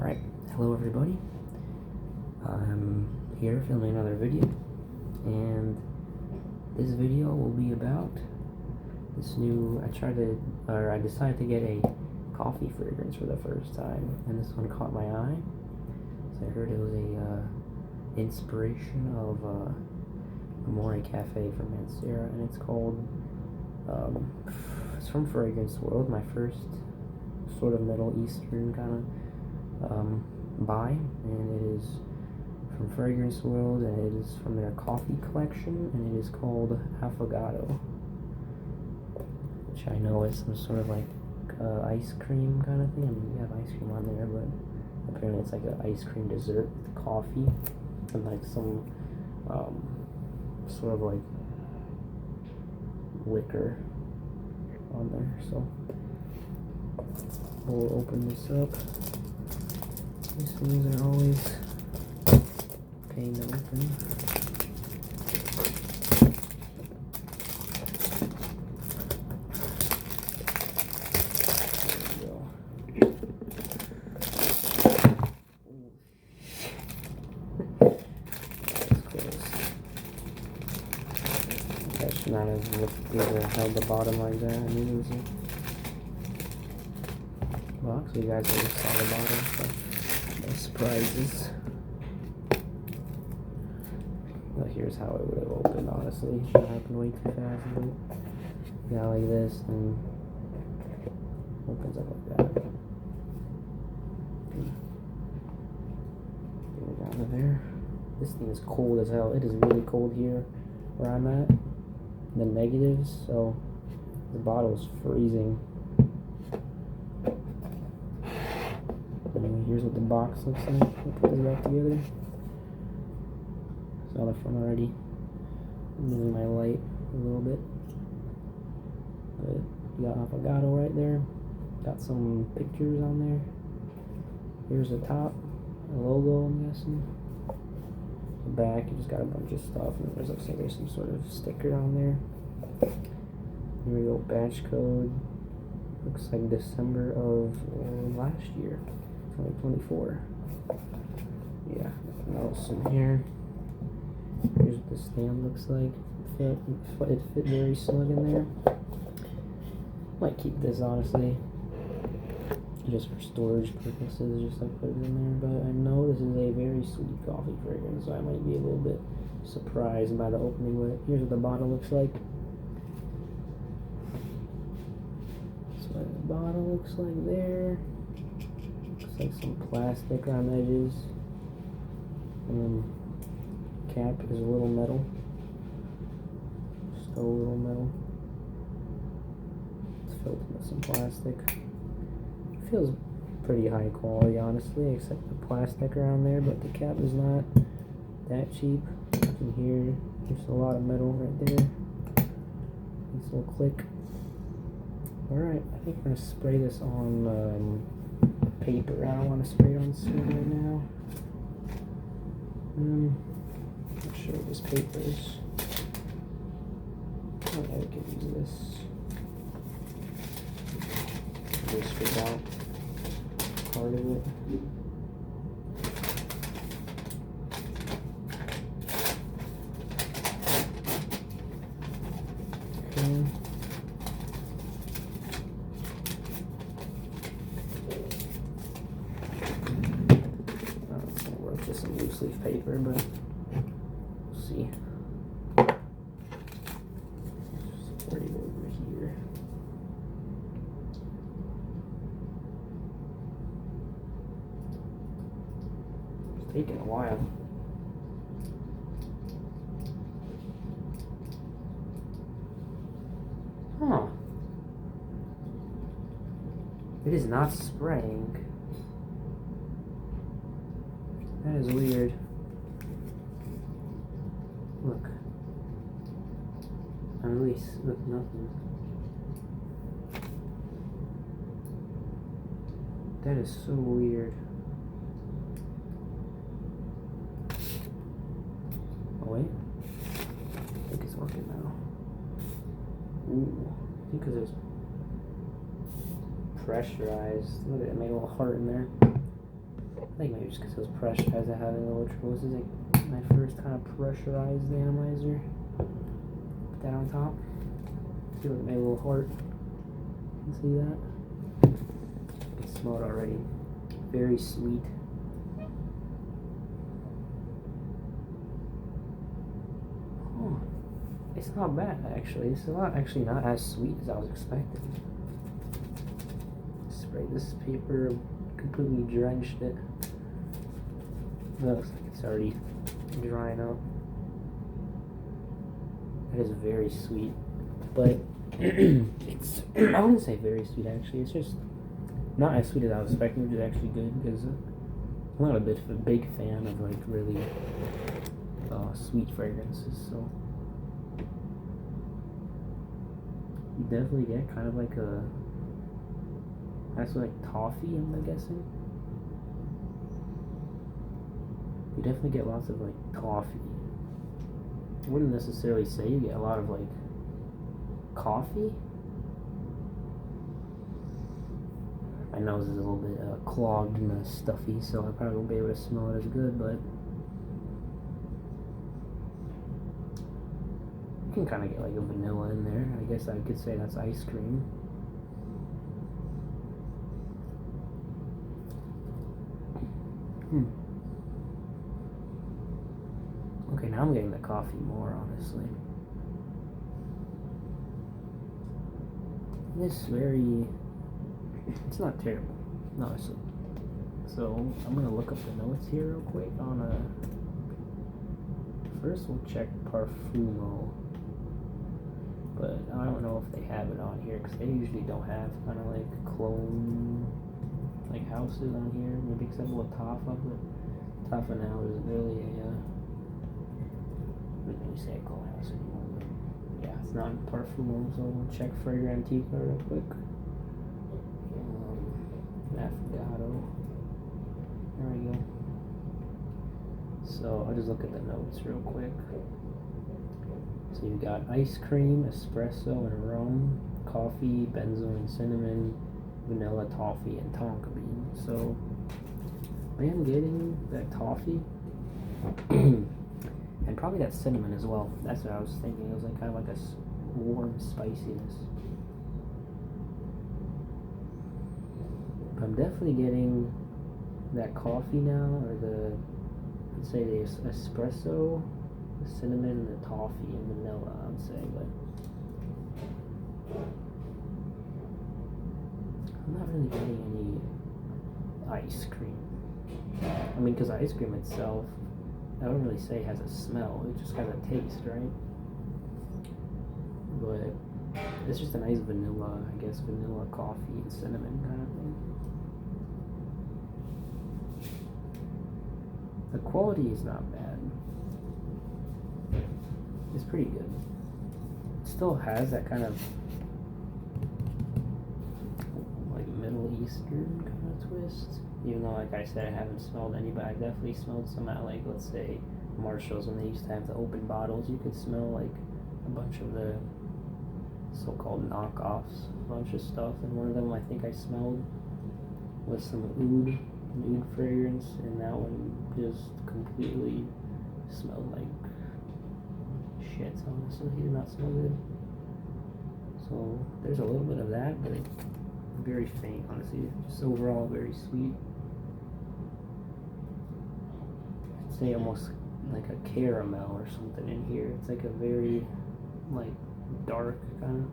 Alright, hello everybody. I'm here filming another video, and this video will be about this new, I decided to get a coffee fragrance for the first time, and this one caught my eye. So I heard it was a inspiration of Amore Cafe from Mancera, and it's called, it's from Fragrance World, my first sort of Middle Eastern kind of buy, and it is from Fragrance World, and it is from their coffee collection, and it is called Affogato, which I know is some sort of like ice cream kind of thing. I mean, you have ice cream on there, but apparently it's like an ice cream dessert with coffee and like some sort of like liquor on there. So we'll open this up. These things are always pain to open. I should not have held the bottom like that. I knew it was a box. You guys already saw the bottom, so no surprises. Well, here's how it would have opened, honestly. It happened way too fast. Yeah, like this, and opens up like that. Get it out of there. This thing is cold as hell. It is really cold here where I'm at. The negatives, so the bottle's freezing. Anyway, here's what the box looks like. I'll put this back together. It's on the front already. I'm moving my light a little bit. But you got Affogato right there. Got some pictures on there. Here's the top, a logo, I'm guessing. The back, you just got a bunch of stuff, and there's looks like there's some sort of sticker on there. Here we go, batch code. Looks like December of last year, 2024. Yeah, nothing else in here. Here's what the stand looks like. It fit very snug in there. Might keep this, honestly, just for storage purposes, just like put it in there. But I know this is a very sweet coffee fragrance, so I might be a little bit surprised by the opening with it. Here's what the bottle looks like. That's what the bottle looks like there. Looks like some plastic around the edges. Cap is a little metal. Still a little metal. It's filled with some plastic. It feels pretty high quality, honestly, except the plastic around there, but the cap is not that cheap. You can hear there's a lot of metal right there. Nice little click. Alright, I think we're going to spray this on paper. I don't want to spray it on skin right now. Not sure what this paper is. Oh, yeah, we can use this. Just strip out part of it. Okay. It's gonna work with some loose leaf paper, but we'll see. Just put it over here. It's taking a while. Huh. It is not spraying. That is weird. Look. Look, nothing. That is so weird. Oh wait. I think it's working now. Ooh. I think because it's pressurized. Look at it, made a little heart in there. I think maybe just because it was pressurized, I had a little trouble. This is like my first kind of pressurized atomizer. Put that on top. See, look at my little heart. You see that? You can smell it already. Very sweet. Oh, it's not bad actually. It's actually not as sweet as I was expecting. Spray this paper, completely drenched it. Looks like it's already drying out. It is very sweet, but it's, I wouldn't say very sweet actually. It's just not as sweet as I was expecting, which is actually good because I'm not a big fan of like really sweet fragrances. So you definitely get kind of like a actually like toffee, I'm guessing. You definitely get lots of like toffee. I wouldn't necessarily say you get a lot of like coffee. My nose is a little bit clogged and stuffy, so I probably won't be able to smell it as good, but you can kind of get like a vanilla in there. I guess I could say that's ice cream. Okay, now I'm getting the coffee more, honestly. It's not terrible, honestly. So, I'm gonna look up the notes here real quick on first we'll check Parfumo. But I don't know if they have it on here, because they usually don't have kind of like clone like houses on here, maybe except for Tafa, but Tafa now isn't really a I don't really say a clone house anymore, but yeah, it's not Parfumo, so we'll check Fragrantica real quick. Affogato. There we go. So I'll just look at the notes real quick. So you've got ice cream, espresso and rum, coffee, benzoin, cinnamon, vanilla, toffee, and tonka bean. So I am getting that toffee and probably that cinnamon as well. That's what I was thinking. It was like kind of like a warm spiciness. I'm definitely getting that coffee now, or let's say the espresso, the cinnamon, and the toffee, and vanilla, I would say, but I'm not really getting any ice cream. I mean, because ice cream itself, I don't really say has a smell, it just has a taste, right? But it's just a nice vanilla, I guess, vanilla coffee and cinnamon kind of thing. The quality is not bad. It's pretty good. It still has that kind of like Middle Eastern kind of twist. Even though, like I said, I haven't smelled any, but I definitely smelled some at, like, let's say Marshall's when they used to have the open bottles. You could smell like a bunch of the so-called knockoffs, a bunch of stuff, and one of them I think I smelled was some oud fragrance, and that one just completely smelled like shit, honestly. It did not smell good. So there's a little bit of that, but it's very faint, honestly. Just overall very sweet. I'd say almost like a caramel or something in here. It's like a very like dark kind of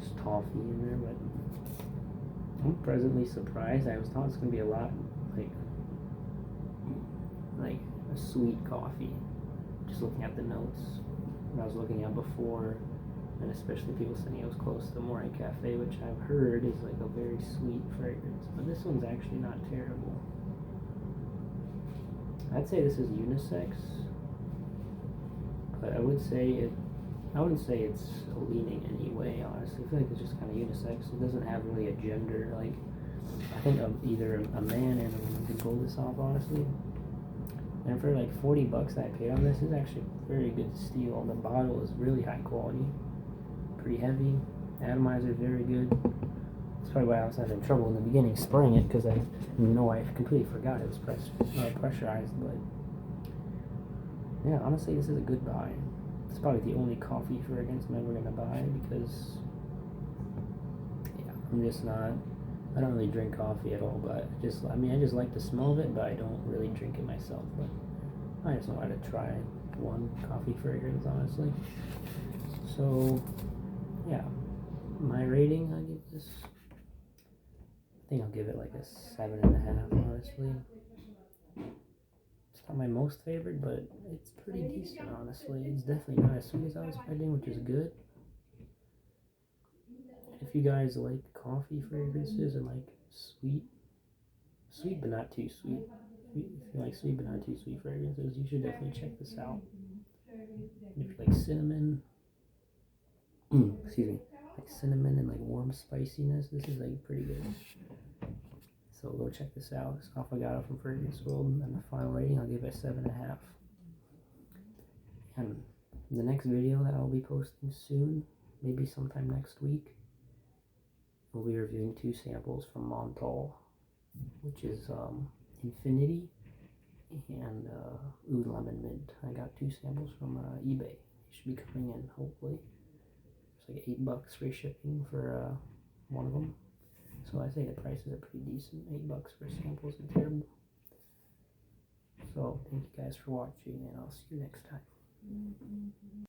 just toffee in there, but I'm pleasantly surprised. I was thought it's gonna be a lot like a sweet coffee. Just looking at the notes when I was looking at before, and especially people saying it was close to Moray Cafe, which I've heard is like a very sweet fragrance. But this one's actually not terrible. I'd say this is unisex, but I wouldn't say it's leaning any way, honestly. I feel like it's just kind of unisex. It doesn't have really a gender, like, I think either a man and a woman can pull this off, honestly. And for like $40 that I paid on this is actually a very good steal. The bottle is really high quality, pretty heavy. Atomizer is very good. That's probably why I was having trouble in the beginning spraying it, because I completely forgot it was pressurized. But yeah, honestly, this is a good buy. It's probably the only coffee fragrance I'm ever gonna buy, because yeah, I'm just not. I don't really drink coffee at all, but I just like the smell of it, but I don't really drink it myself. But I just wanted to try one coffee fragrance, honestly. So yeah, my rating, I give this. I think I'll give it like a 7.5, honestly. It's not my most favorite, but it's pretty decent, honestly. It's definitely not as sweet as I was expecting, which is good. If you guys like coffee fragrances and like sweet but not too sweet, if you like sweet but not too sweet fragrances, you should definitely check this out. And if you like cinnamon, excuse me, like cinnamon and like warm spiciness, this is like pretty good. So go check this out. It's Affogato from Fragrance World, and the final rating I'll give it 7.5. And the next video that I'll be posting soon, maybe sometime next week, we'll be reviewing 2 samples from Montal, which is Infinity and Oud Lemon Mint. I got 2 samples from eBay. They should be coming in, hopefully. It's like $8 free shipping for one of them. So I say the prices are pretty decent. $8 for samples isn't terrible. So thank you guys for watching, and I'll see you next time.